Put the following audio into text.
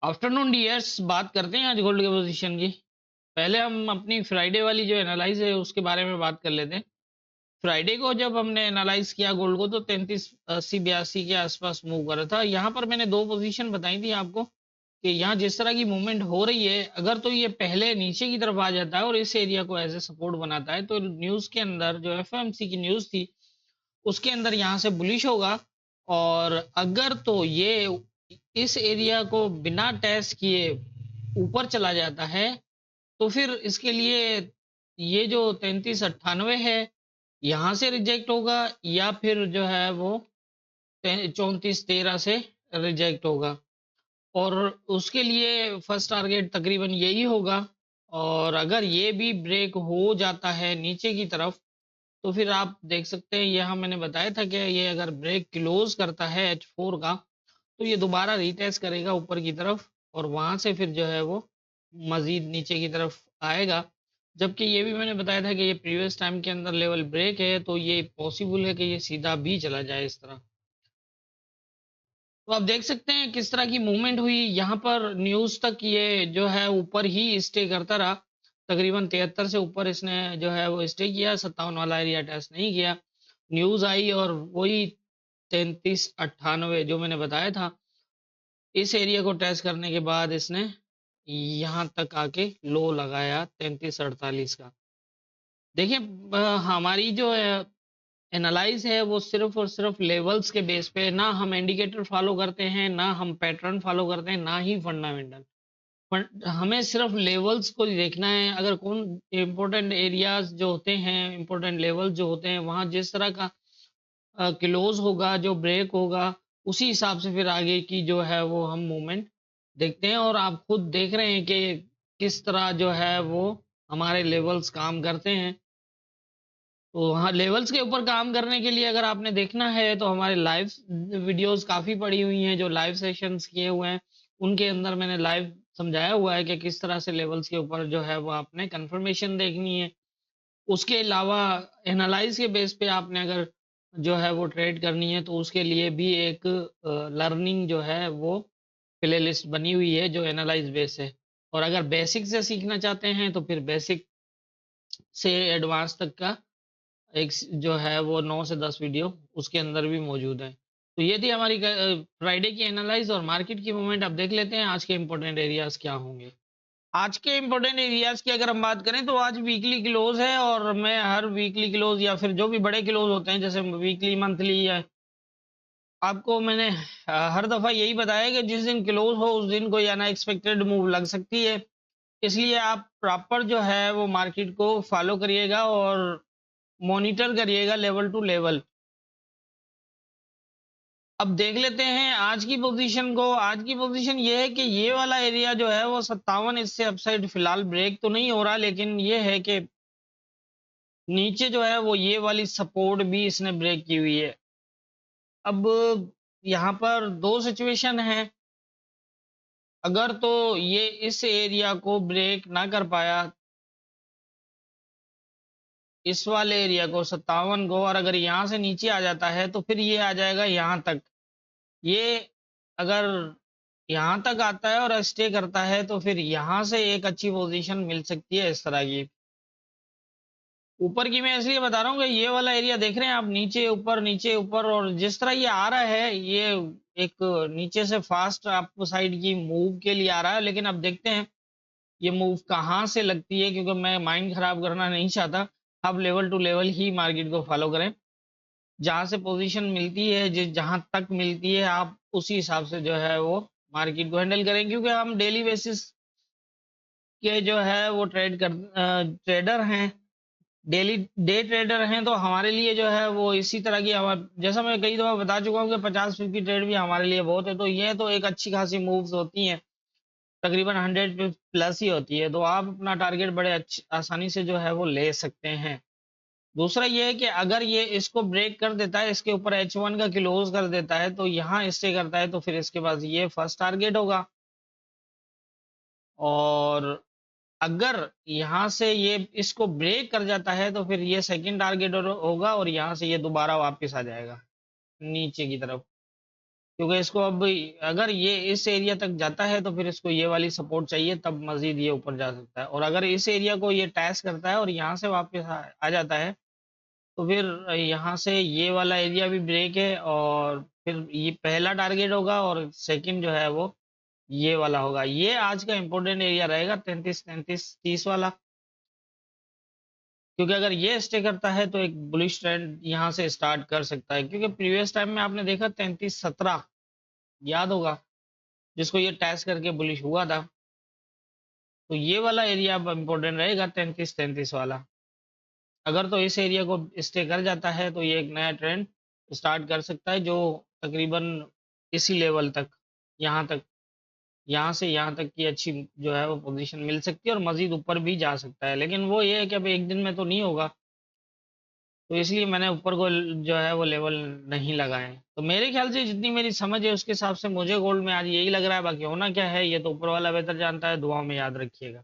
Afternoon dears, बात करते हैं आज गोल्ड के पोजीशन की। पहले हम अपनी फ्राइडे वाली जो एनालाइज है उसके बारे में बात कर लेते हैं। फ्राइडे को जब हमने एनालाइज किया गोल्ड को तो 3380-82 के आसपास मूव कर रहा था। यहाँ पर मैंने दो पोजीशन बताई थी आपको कि यहाँ जिस तरह की मूवमेंट हो रही है, अगर तो ये पहले नीचे की तरफ आ जाता है और इस एरिया को एज ए सपोर्ट बनाता है तो न्यूज के अंदर जो एफओएमसी की न्यूज थी उसके अंदर यहाँ से बुलिश होगा। और अगर तो ये इस एरिया को बिना टेस्ट किए ऊपर चला जाता है तो फिर इसके लिए ये जो 3398 है यहाँ से रिजेक्ट होगा, या फिर जो है वो 3413 से रिजेक्ट होगा। और उसके लिए फर्स्ट टारगेट तकरीबन यही होगा। और अगर ये भी ब्रेक हो जाता है नीचे की तरफ तो फिर आप देख सकते हैं, यहाँ मैंने बताया था कि ये अगर ब्रेक क्लोज करता है H4 का तो ये दोबारा रीटेस्ट करेगा ऊपर की तरफ और वहां से फिर जो है वो मजीद नीचे की तरफ आएगा। जबकि ये भी मैंने बताया था कि ये प्रीवियस टाइम के अंदर लेवल ब्रेक है तो ये पॉसिबल है कि ये सीधा भी चला जाए इस तरह। तो आप देख सकते हैं किस तरह की मूवमेंट हुई यहाँ पर। न्यूज तक ये जो है ऊपर ही स्टे करता रहा, तकरीबन 73 से ऊपर इसने जो है वो स्टे किया, 57 वाला एरिया टेस्ट नहीं किया। न्यूज आई और वही 3398 जो मैंने बताया था, इस एरिया को टेस्ट करने के बाद इसने यहाँ तक आके लो लगाया 3348 का। देखिए हमारी जो एनालाइज है वो सिर्फ और सिर्फ लेवल्स के बेस पे, ना हम इंडिकेटर फॉलो करते हैं, ना हम पैटर्न फॉलो करते हैं, ना ही फंडामेंटल। हमें सिर्फ लेवल्स को ही देखना है। अगर कौन इंपॉर्टेंट एरियाज जो होते हैं, इंपॉर्टेंट लेवल जो होते हैं, वहां जिस तरह का क्लोज होगा, जो ब्रेक होगा, उसी हिसाब से फिर आगे की जो है वो हम मूवमेंट देखते हैं। और आप खुद देख रहे हैं कि किस तरह जो है वो हमारे लेवल्स काम करते हैं। तो हाँ, लेवल्स के ऊपर काम करने के लिए अगर आपने देखना है तो हमारे लाइव वीडियोस काफ़ी पड़ी हुई हैं, जो लाइव सेशंस किए हुए हैं उनके अंदर मैंने लाइव समझाया हुआ है कि किस तरह से लेवल्स के ऊपर जो है वो आपने कंफर्मेशन देखनी है। उसके अलावा एनालाइज के बेस पे आपने अगर जो है वो ट्रेड करनी है तो उसके लिए भी एक लर्निंग जो है वो प्ले लिस्ट बनी हुई है जो एनालाइज बेस है। और अगर बेसिक से सीखना चाहते हैं तो फिर बेसिक से एडवांस तक का एक जो है वो 9 से 10 वीडियो उसके अंदर भी मौजूद है। तो ये थी हमारी फ्राइडे की एनालाइज और मार्केट की मूवमेंट। अब देख लेते हैं आज के इंपॉर्टेंट एरियाज क्या होंगे। आज के इंपॉर्टेंट एरियाज की अगर हम बात करें तो आज वीकली क्लोज है और मैं हर वीकली क्लोज या फिर जो भी बड़े क्लोज होते हैं जैसे वीकली मंथली या आपको मैंने हर दफा यही बताया कि जिस दिन क्लोज हो उस दिन कोई अनएक्सपेक्टेड मूव लग सकती है। इसलिए आप प्रॉपर जो है वो मार्केट को फॉलो करिएगा और मॉनिटर करिएगा लेवल टू लेवल। अब देख लेते हैं आज की पोजीशन को। आज की पोजीशन ये है कि ये वाला एरिया जो है वो 57, इससे अपसाइड फिलहाल ब्रेक तो नहीं हो रहा, लेकिन ये है कि नीचे जो है वो ये वाली सपोर्ट भी इसने ब्रेक की हुई है। अब यहाँ पर दो सिचुएशन है। अगर तो ये इस एरिया को ब्रेक ना कर पाया, इस वाले एरिया को 57 को, और अगर यहाँ से नीचे आ जाता है तो फिर ये आ जाएगा यहाँ तक। ये अगर यहाँ तक आता है और स्टे करता है तो फिर यहाँ से एक अच्छी पोजीशन मिल सकती है इस तरह की। ऊपर की मैं इसलिए बता रहा हूँ कि ये वाला एरिया देख रहे हैं आप, नीचे ऊपर, और जिस तरह ये आ रहा है ये एक नीचे से फास्ट अप साइड की मूव के लिए आ रहा है। लेकिन अब देखते हैं ये मूव कहाँ से लगती है, क्योंकि मैं माइंड खराब करना नहीं चाहता। आप लेवल टू लेवल ही मार्केट को फॉलो करें। जहां से पोजीशन मिलती है, जिस जहां तक मिलती है, आप उसी हिसाब से जो है वो मार्केट को हैंडल करें। क्योंकि हम डेली बेसिस के जो है वो ट्रेडर हैं, डेली डे ट्रेडर हैं, तो हमारे लिए जो है वो इसी तरह की जैसा मैं कई दफा बता चुका हूँ कि 50-50 ट्रेड भी हमारे लिए बहुत है। तो ये तो एक अच्छी खासी मूव्स होती हैं, तकरीबन 100 प्लस ही होती है, तो आप अपना टारगेट बड़े अच्छी आसानी से जो है वो ले सकते हैं। दूसरा ये है कि अगर ये इसको ब्रेक कर देता है, इसके ऊपर H1 का क्लोज कर देता है, तो यहाँ स्टे करता है, तो फिर इसके पास ये फर्स्ट टारगेट होगा। और अगर यहाँ से ये इसको ब्रेक कर जाता है तो फिर ये सेकंड टारगेट होगा और यहाँ से ये दोबारा वापस आ जाएगा नीचे की तरफ। क्योंकि इसको अब अगर ये इस एरिया तक जाता है तो फिर इसको ये वाली सपोर्ट चाहिए, तब मजीद ये ऊपर जा सकता है। और अगर इस एरिया को ये टैच करता है और यहाँ से वापस आ जाता है, तो फिर यहाँ से ये वाला एरिया भी ब्रेक है, और फिर ये पहला टारगेट होगा और सेकंड जो है वो ये वाला होगा। ये आज का इंपॉर्टेंट एरिया रहेगा 33 33 30 वाला, क्योंकि अगर ये स्टे करता है तो एक बुलिश ट्रेंड यहाँ से स्टार्ट कर सकता है। क्योंकि प्रीवियस टाइम में आपने देखा 33 17 याद होगा, जिसको ये टैच करके बुलिश हुआ था। तो ये वाला एरिया अब इम्पोर्टेंट रहेगा 33 33 वाला। अगर तो इस एरिया को स्टे कर जाता है तो ये एक नया ट्रेंड स्टार्ट कर सकता है, जो तकरीबन इसी लेवल तक, यहाँ तक, यहाँ से यहाँ तक की अच्छी जो है वो पोजीशन मिल सकती है, और मजीद ऊपर भी जा सकता है। लेकिन वो ये है कि अब एक दिन में तो नहीं होगा, तो इसलिए मैंने ऊपर को जो है वो लेवल नहीं लगाए। तो मेरे ख्याल से जितनी मेरी समझ है उसके हिसाब से मुझे गोल्ड में आज यही लग रहा है। बाकी होना क्या है ये तो ऊपर वाला बेहतर जानता है। दुआओं में याद रखिएगा।